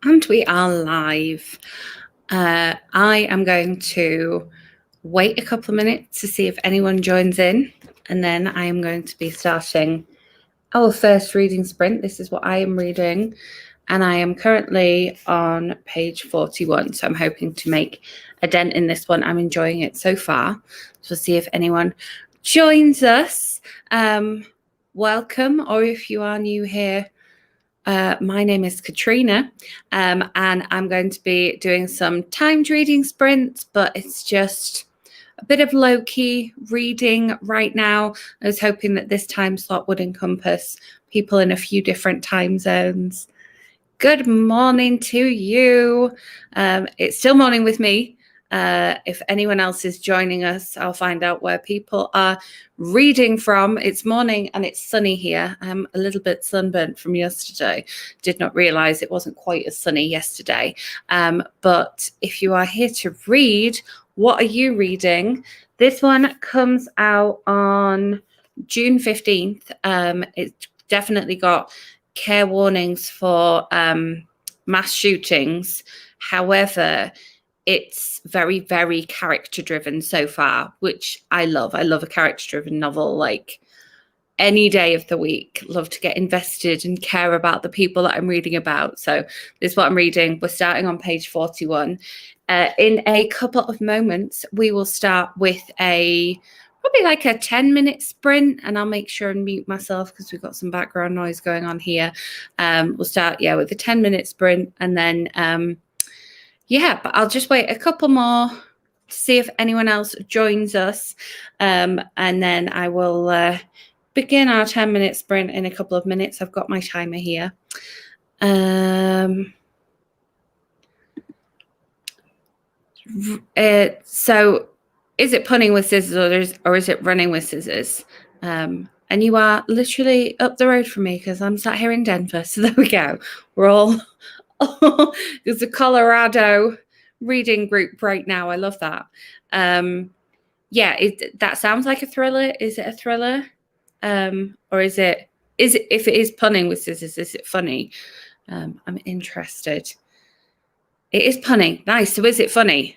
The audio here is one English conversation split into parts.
And we are live. I am going to wait a couple of minutes to see if anyone joins in, and then I am going to be starting our first reading sprint. This is what I am reading, and I am currently on page 41, so I'm hoping to make a dent in this one. I'm enjoying it so far. So we'll see if anyone joins us. Welcome, or if you are new here, my name is Katrina, and I'm going to be doing some timed reading sprints, but it's just a bit of low-key reading right now. I was hoping that this time slot would encompass people in a few different time zones. Good morning to you. It's still morning with me. If anyone else is joining us, I'll find out where people are reading from. It's morning and it's sunny here. I'm a little bit sunburnt from yesterday. Did not realize it wasn't quite as sunny yesterday. But if you are here to read, what are you reading? This one comes out on June 15th. It's definitely got care warnings for mass shootings. However, it's very, very character driven so far, which I love. I love a character driven novel, like any day of the week. Love to get invested and care about the people that I'm reading about. So this is what I'm reading. We're starting on page 41. In a couple of moments, we will start with probably like a 10-minute sprint, and I'll make sure and mute myself because we've got some background noise going on here. We'll start, with a 10-minute sprint, and then but I'll just wait a couple more to see if anyone else joins us. And then I will begin our 10-minute sprint in a couple of minutes. I've got my timer here. So is it punning with scissors or is it running with scissors? And you are literally up the road from me because I'm sat here in Denver. So there we go. We're all... There's a Colorado reading group right now. I love that. That sounds like a thriller. Is it a thriller? Or is it if it is punning with scissors, is it funny? I'm interested. It is punning. Nice. So is it funny?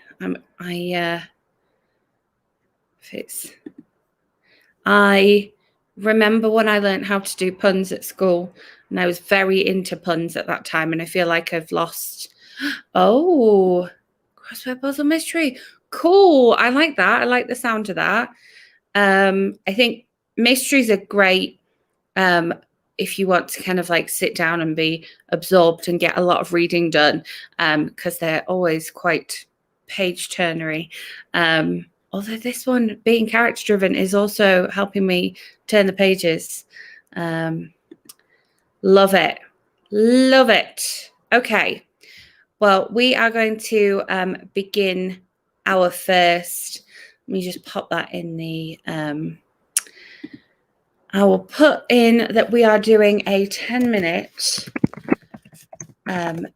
I remember when I learned how to do puns at school, and I was very into puns at that time, and I feel like I've lost. Oh, crossword puzzle mystery. Cool. I like that. I like the sound of that. I think mysteries are great if you want to kind of like sit down and be absorbed and get a lot of reading done, because they're always quite page turnery. Although this one, being character driven, is also helping me turn the pages. Love it. Love it. Okay. Well, we are going to begin our first. Let me just pop that in the. I will put in that we are doing a 10-minute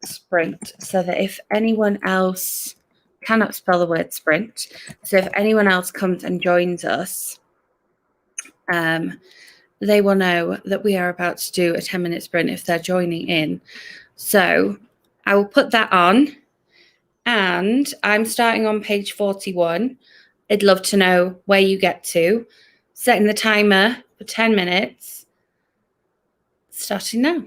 sprint, so that if anyone else cannot spell the word sprint, so if anyone else comes and joins us, they will know that we are about to do a 10-minute sprint if they're joining in. So I will put that on, and I'm starting on page 41. I'd love to know where you get to. Setting the timer for 10 minutes. Starting now.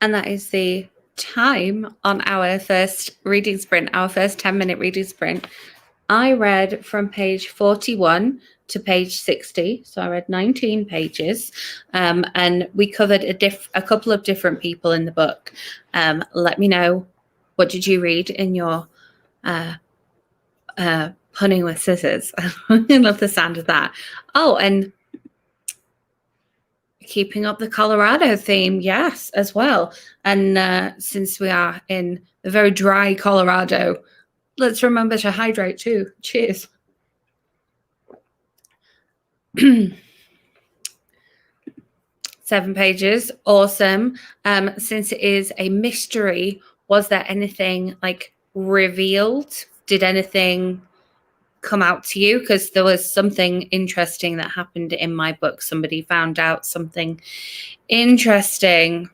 And that is the time on our first reading sprint, our first 10-minute reading sprint. I read from page 41 to page 60. So I read 19 pages, and we covered a couple of different people in the book. Let me know, what did you read in your punning with scissors? I love the sound of that. Oh, and keeping up the Colorado theme, yes, as well. And since we are in the very dry Colorado, let's remember to hydrate too. Cheers. 7 pages. Awesome. Since it is a mystery, was there anything like revealed? Did anything come out to you? Because there was something interesting that happened in my book. Somebody found out something interesting.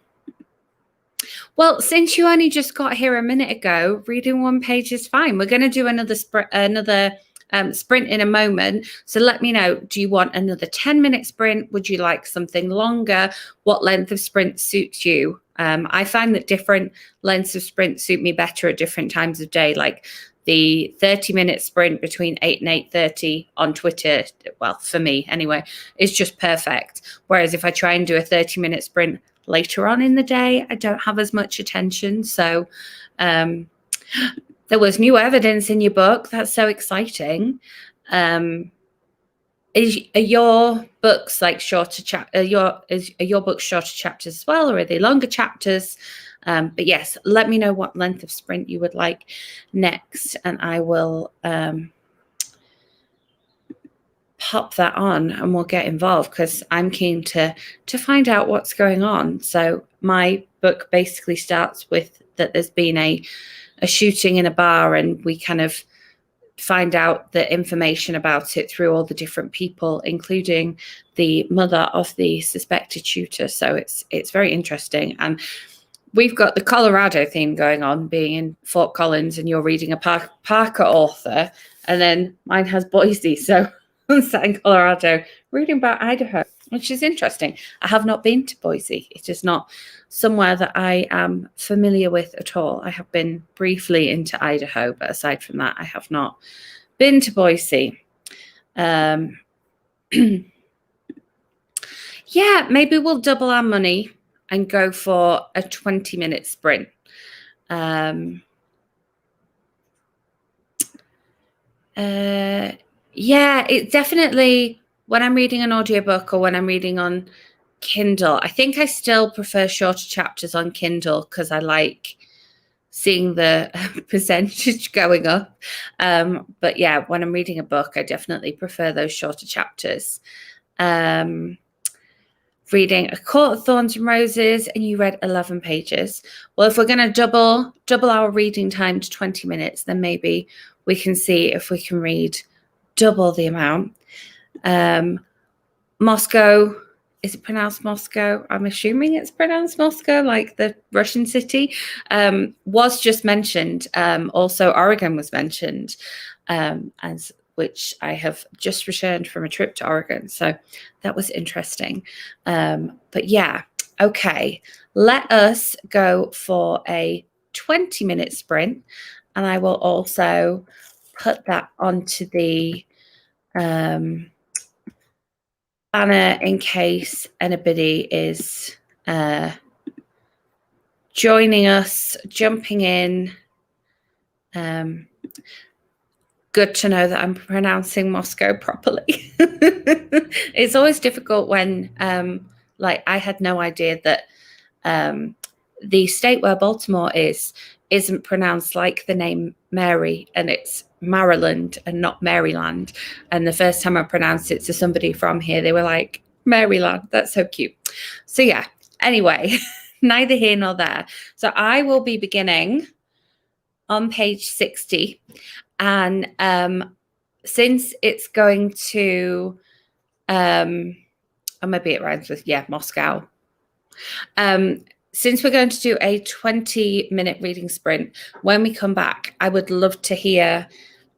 Well, since you only just got here a minute ago, reading 1 page is fine. We're going to do another sprint in a moment. So let me know, do you want another 10-minute sprint? Would you like something longer? What length of sprint suits you? I find that different lengths of sprint suit me better at different times of day. Like the 30-minute sprint between 8 and 8:30 on Twitter, well, for me anyway, is just perfect. Whereas if I try and do a 30-minute sprint later on in the day, I don't have as much attention. So there was new evidence in your book. That's so exciting. Are your books like shorter are your books shorter chapters as well, or are they longer chapters? But yes, let me know what length of sprint you would like next, and I will pop that on and we'll get involved, because I'm keen to find out what's going on. So my book basically starts with that there's been a shooting in a bar, and we kind of find out the information about it through all the different people, including the mother of the suspected shooter. So it's very interesting. And we've got the Colorado theme going on, being in Fort Collins, and you're reading a Parker author, and then mine has Boise. So I'm sat in Colorado reading about Idaho, which is interesting. I have not been to Boise. It is not somewhere that I am familiar with at all. I have been briefly into Idaho, but aside from that, I have not been to Boise. Yeah, maybe we'll double our money and go for a 20-minute sprint. Yeah, it definitely, when I'm reading an audiobook or when I'm reading on Kindle, I think I still prefer shorter chapters on Kindle, because I like seeing the percentage going up. But yeah, when I'm reading a book, I definitely prefer those shorter chapters. Reading A Court of Thorns and Roses, and you read 11 pages. Well, if we're going to double our reading time to 20 minutes, then maybe we can see if we can read double the amount. Moscow, is it pronounced Moscow? I'm assuming it's pronounced Moscow, like the Russian city, was just mentioned. Also, Oregon was mentioned, as which I have just returned from a trip to Oregon. So that was interesting. But yeah, okay. Let us go for a 20-minute sprint, and I will also put that onto the banner in case anybody is joining us, jumping in. Good to know that I'm pronouncing Moscow properly. It's always difficult when, like, I had no idea that the state where Baltimore isn't pronounced like the name Mary, and it's Maryland and not Maryland. And the first time I pronounced it to somebody from here, they were like, Maryland. That's so cute. So yeah, anyway, neither here nor there. So I will be beginning on page 60. And since it's going to, maybe it rhymes with, yeah, Moscow. Since we're going to do a 20-minute reading sprint, when we come back, I would love to hear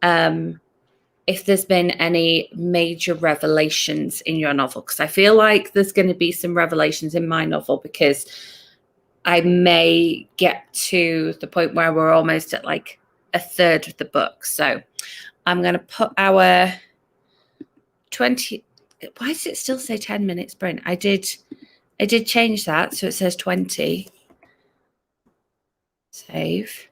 if there's been any major revelations in your novel, because I feel like there's going to be some revelations in my novel, because I may get to the point where we're almost at like a third of the book. So I'm going to put our 20. Why does it still say 10-minute sprint? I did change that. So it says 20. Save.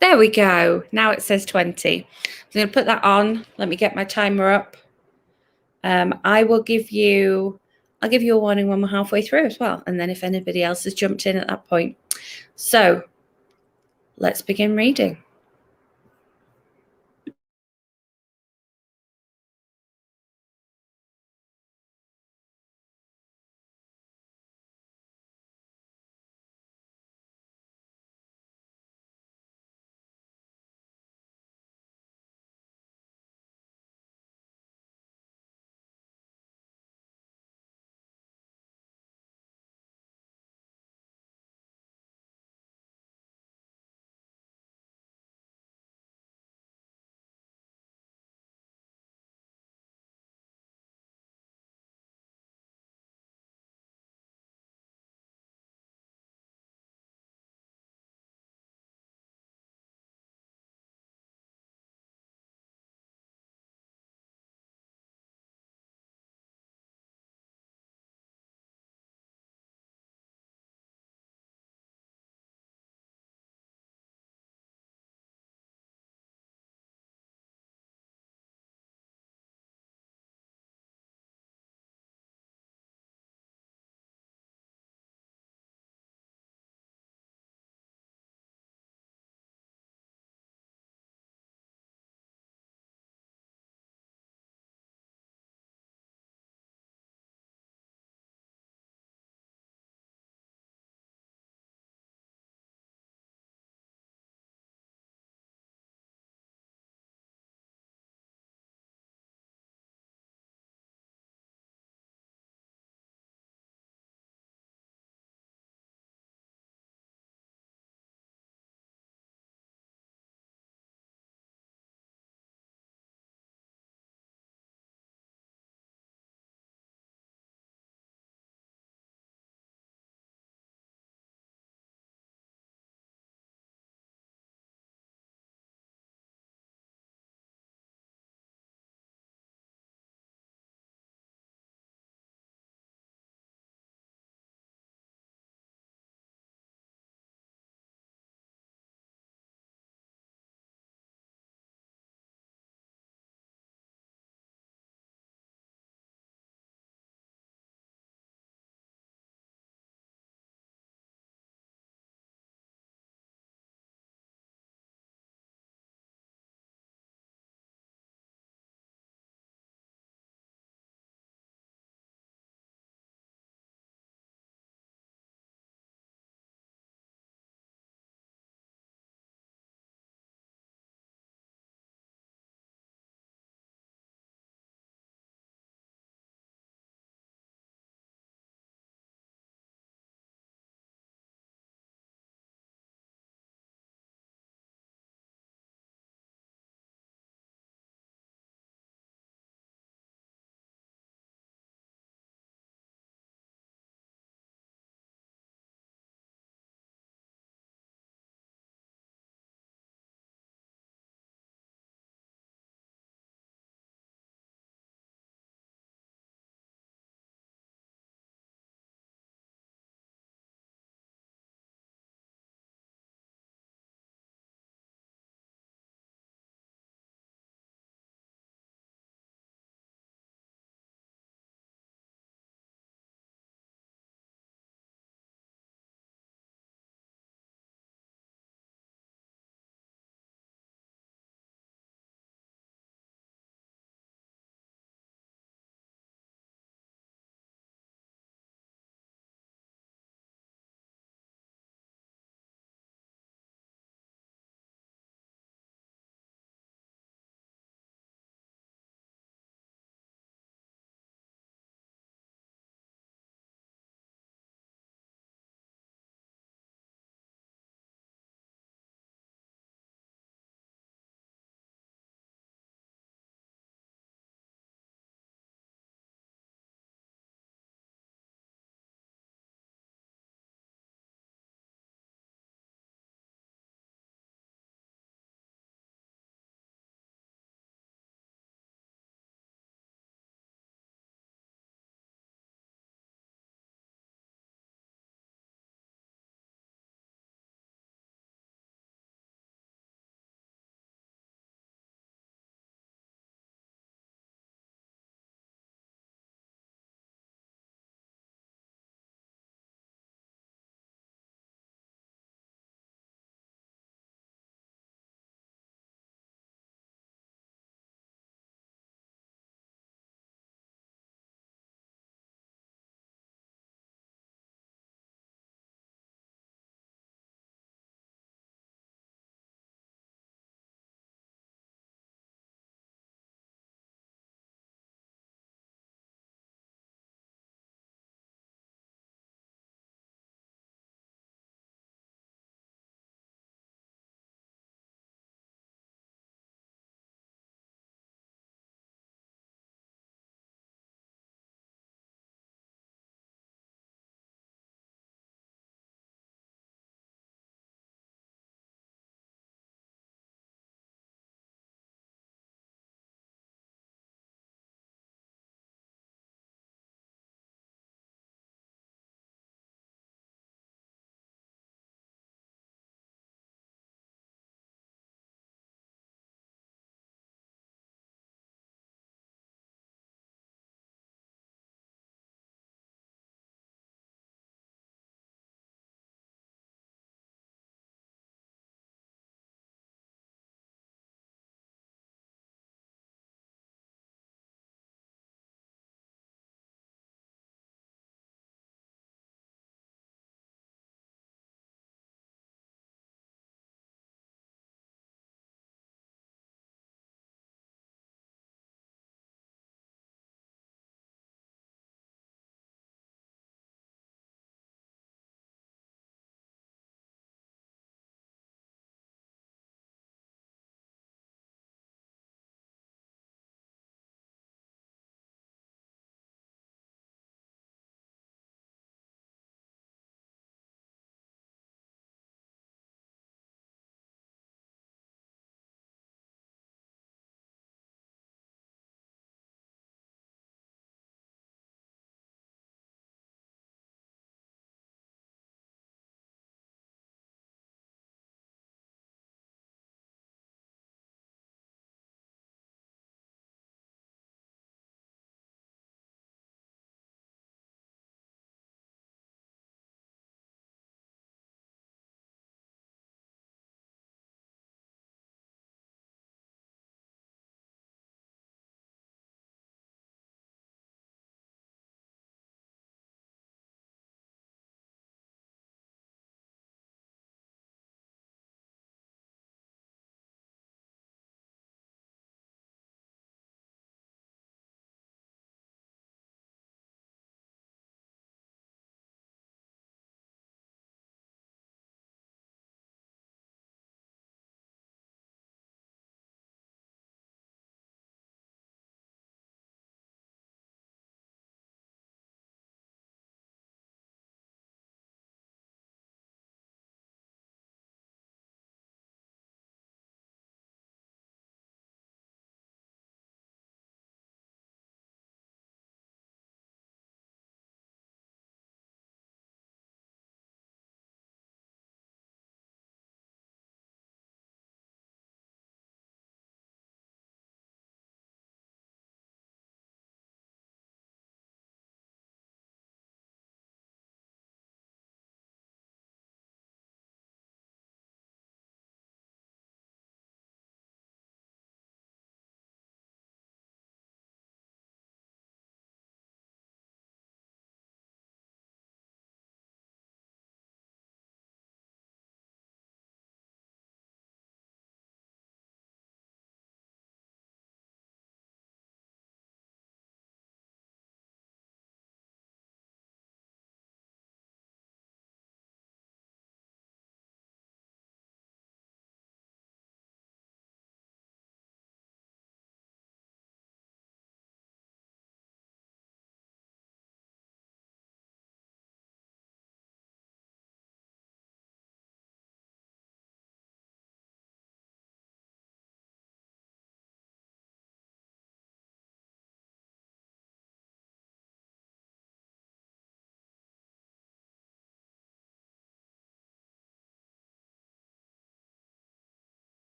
There we go. Now it says 20. I'm going to put that on. Let me get my timer up. I'll give you a warning when we're halfway through as well. And then if anybody else has jumped in at that point. So let's begin reading.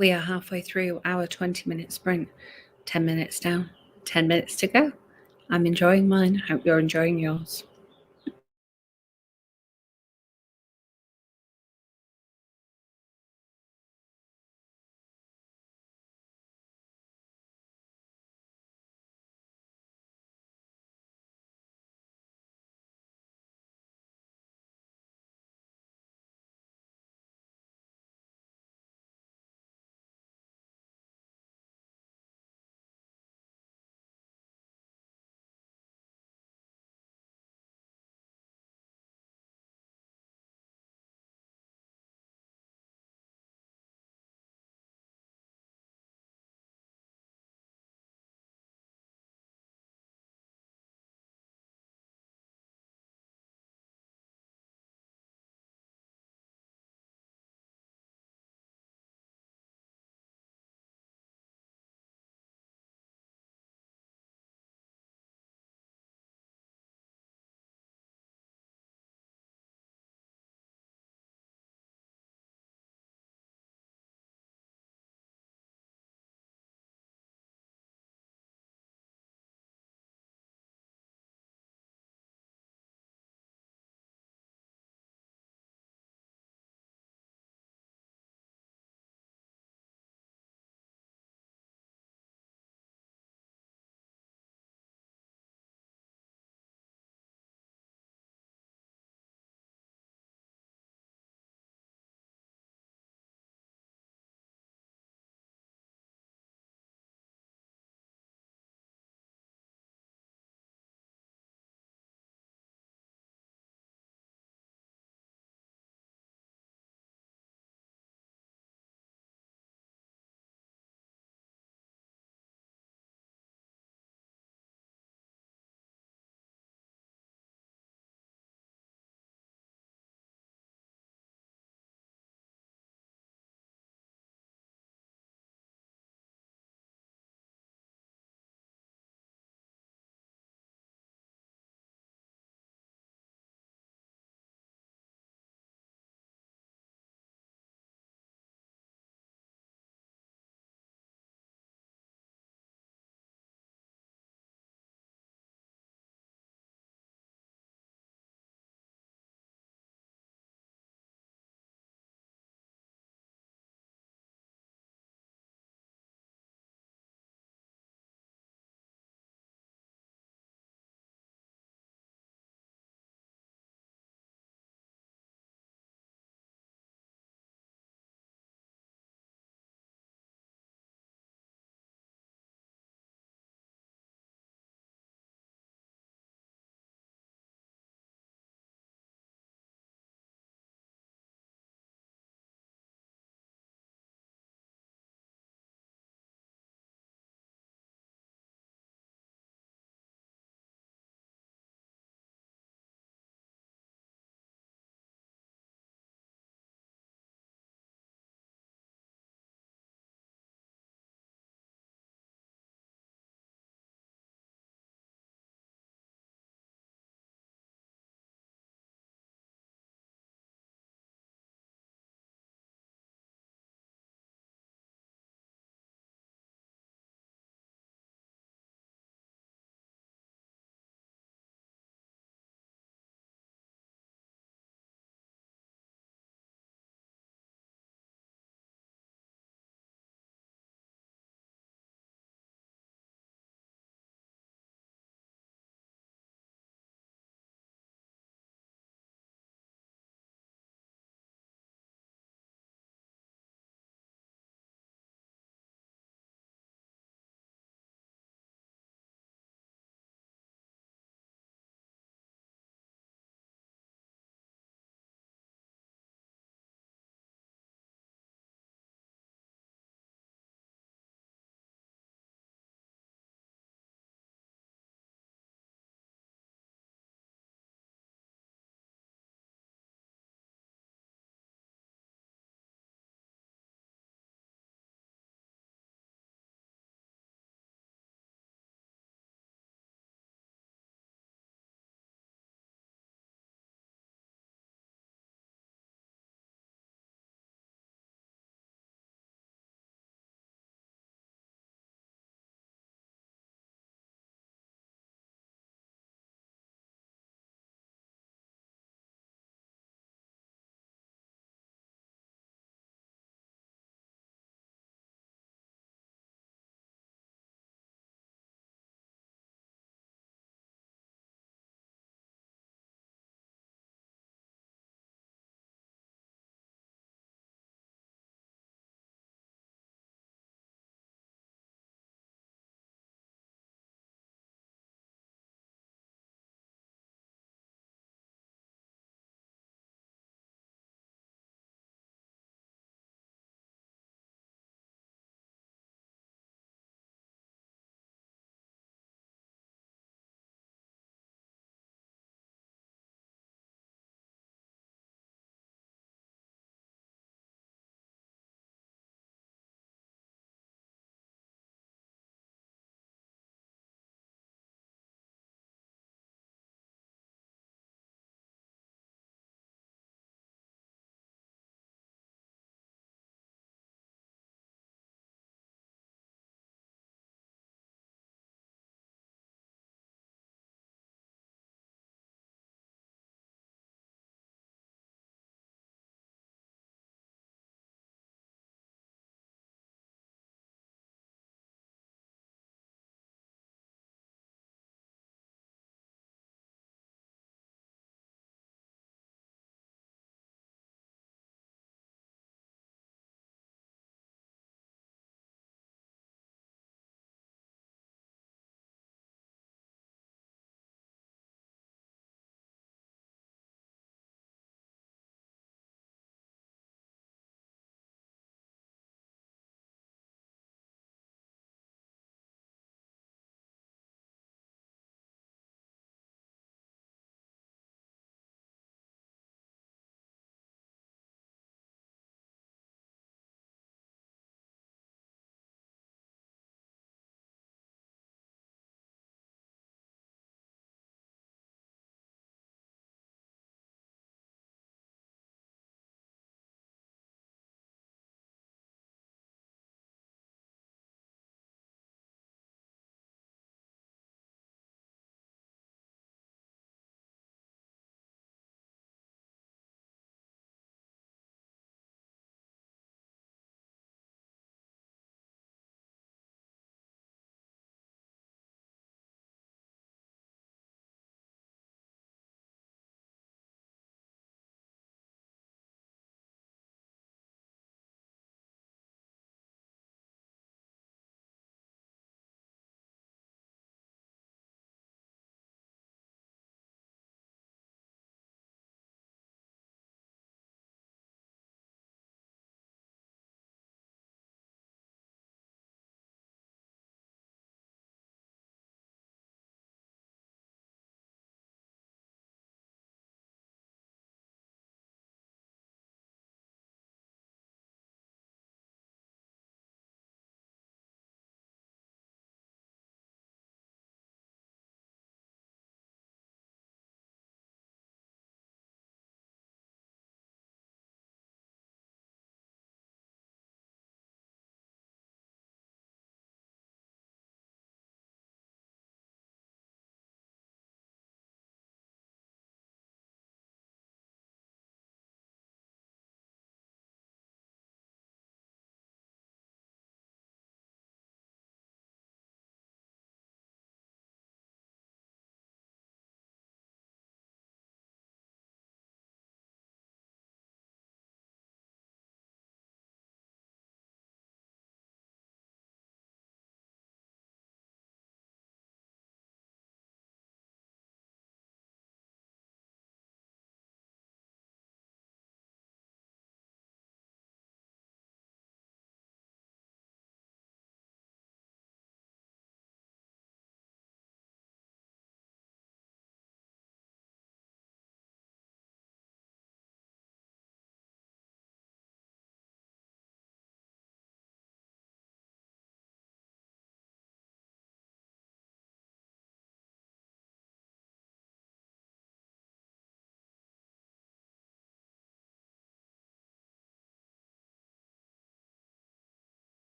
We are halfway through our 20-minute sprint. 10 minutes down, 10 minutes to go. I'm enjoying mine. Hope you're enjoying yours.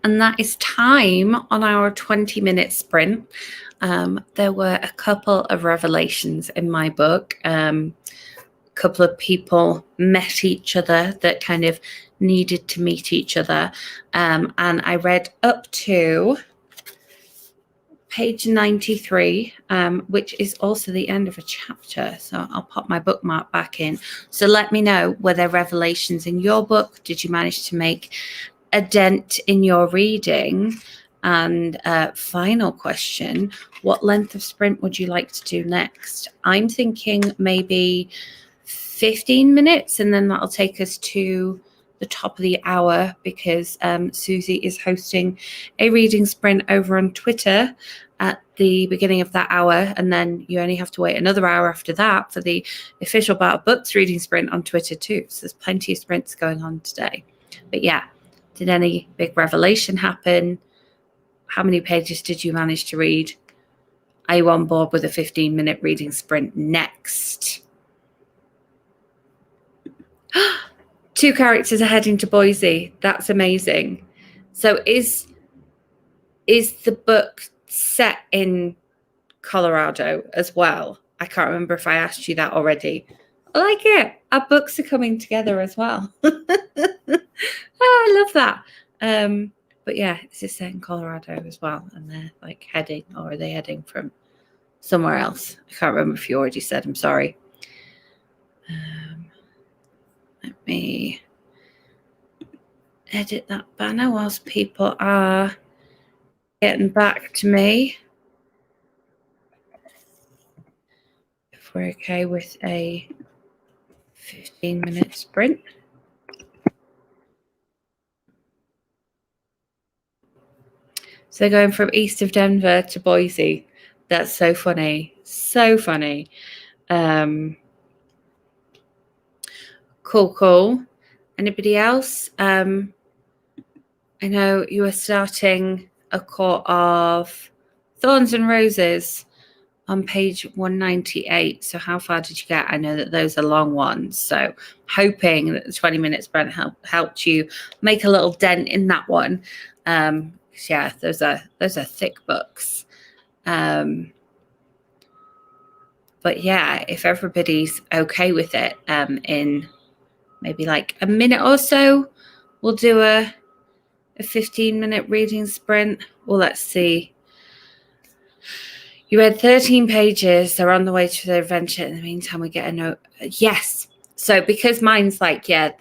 and that is time on our 20-minute sprint. There were a couple of revelations in my book. A couple of people met each other that kind of needed to meet each other. And I read up to page 93, which is also the end of a chapter. So I'll pop my bookmark back in. So let me know, were there revelations in your book? Did you manage to make a dent in your reading? And final question, what length of sprint would you like to do next? I'm thinking maybe 15 minutes, and then that'll take us to the top of the hour, because Susie is hosting a reading sprint over on Twitter at the beginning of that hour, and then you only have to wait another hour after that for the official Bout of Books reading sprint on Twitter too. So there's plenty of sprints going on today. But yeah, did any big revelation happen? How many pages did you manage to read? Are you on board with a 15-minute reading sprint next? 2 characters are heading to Boise. That's amazing. So is the book set in Colorado as well? I can't remember if I asked you that already. I like it. Our books are coming together as well. I love that. But yeah, it's just set in Colorado as well, and they're like heading, or are they heading from somewhere else? I can't remember if you already said. I'm sorry. Let me edit that banner whilst people are getting back to me. If we're okay with a 15-minute sprint. So going from east of Denver to Boise. That's so funny. So funny. Cool. Anybody else? I know you were starting a court of Thorns and Roses on page 198. So how far did you get? I know that those are long ones. So hoping that the 20-minute sprint helped you make a little dent in that one. Yeah, those are thick books. But yeah, if everybody's okay with it, in maybe like a minute or so, we'll do a 15-minute reading sprint. Well, let's see. You read 13 pages. They're on the way to the adventure. In the meantime, we get a note. Yes. So because mine's like, yeah,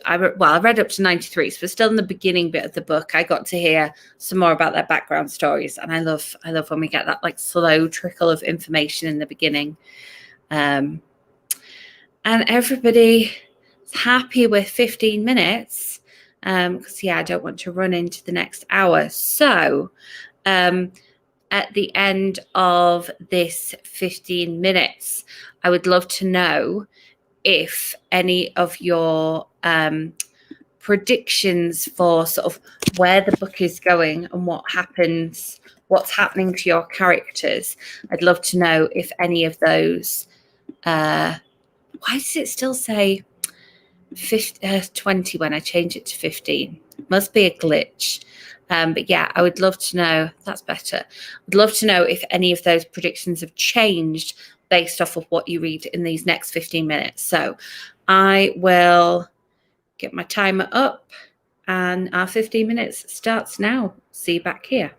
I read up to 93, so we're still in the beginning bit of the book. I got to hear some more about their background stories, and I love when we get that like slow trickle of information in the beginning. And everybody is happy with 15 minutes, because I don't want to run into the next hour. So at the end of this 15 minutes, I would love to know if any of your predictions for sort of where the book is going and what's happening to your characters. I'd love to know if any of those, why does it still say 20 when I change it to 15? Must be a glitch. But yeah, I would love to know. That's better. I'd love to know if any of those predictions have changed based off of what you read in these next 15 minutes. So I will get my timer up, and our 15 minutes starts now. See you back here.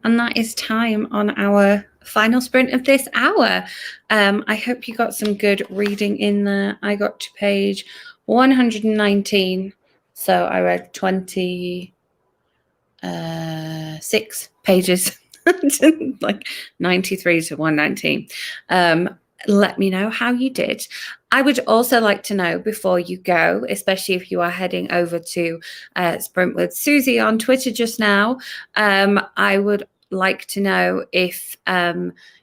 And that is time on our final sprint of this hour. I hope you got some good reading in there. I got to page 119. So I read 26 pages, like 93 to 119. Let me know how you did. I would also like to know before you go, especially if you are heading over to Sprint with Susie on Twitter just now, I would like to know if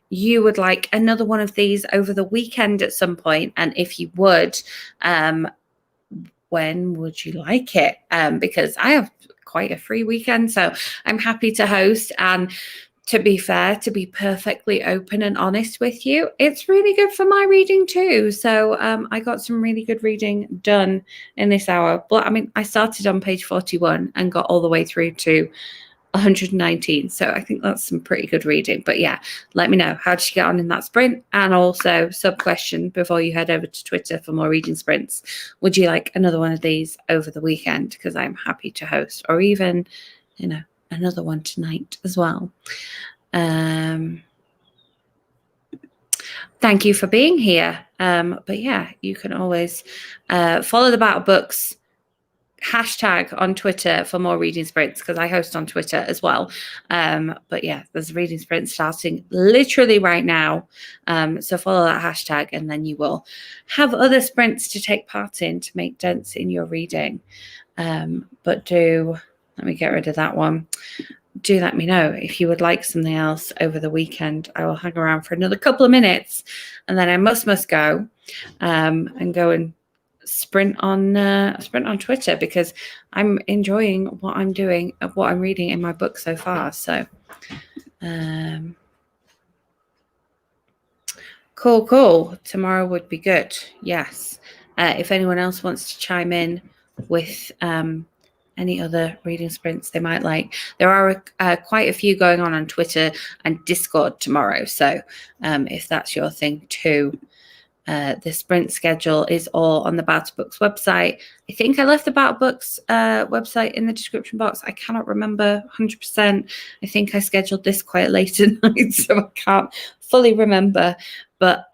you would like another one of these over the weekend at some point, and if you would, when would you like it? Because I have quite a free weekend, so I'm happy to host. And to be fair, to be perfectly open and honest with you, it's really good for my reading too. So I got some really good reading done in this hour. But I mean, I started on page 41 and got all the way through to 119. So I think that's some pretty good reading. But yeah, let me know, how did you get on in that sprint? And also, sub question before you head over to Twitter for more reading sprints, would you like another one of these over the weekend? Because I'm happy to host, or even, you know, another one tonight as well. Thank you for being here. But yeah, you can always follow the Bout of Books hashtag on Twitter for more reading sprints, because I host on Twitter as well. But yeah, there's a reading sprint starting literally right now. So follow that hashtag, and then you will have other sprints to take part in to make dents in your reading. But let me get rid of that one. Do let me know if you would like something else over the weekend. I will hang around for another couple of minutes, and then I must go and go and sprint on Twitter, because I'm enjoying what I'm doing, what I'm reading in my book so far. So cool. Tomorrow would be good. Yes. If anyone else wants to chime in with any other reading sprints they might like, there are quite a few going on Twitter and Discord tomorrow. So if that's your thing too. The sprint schedule is all on the Bout of Books website. I think I left the Bout of Books website in the description box. I cannot remember 100%. I think I scheduled this quite late at night, so I can't fully remember. But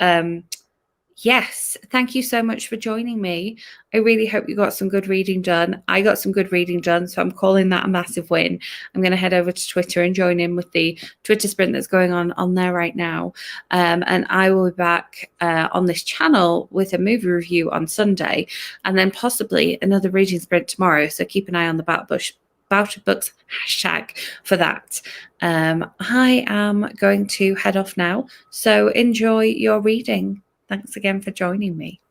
yes, thank you so much for joining me. I really hope you got some good reading done. I got some good reading done, so I'm calling that a massive win. I'm going to head over to Twitter and join in with the Twitter sprint that's going on there right now. And I will be back on this channel with a movie review on Sunday, and then possibly another reading sprint tomorrow. So keep an eye on the Bout of Books hashtag for that. I am going to head off now, so enjoy your reading. Thanks again for joining me.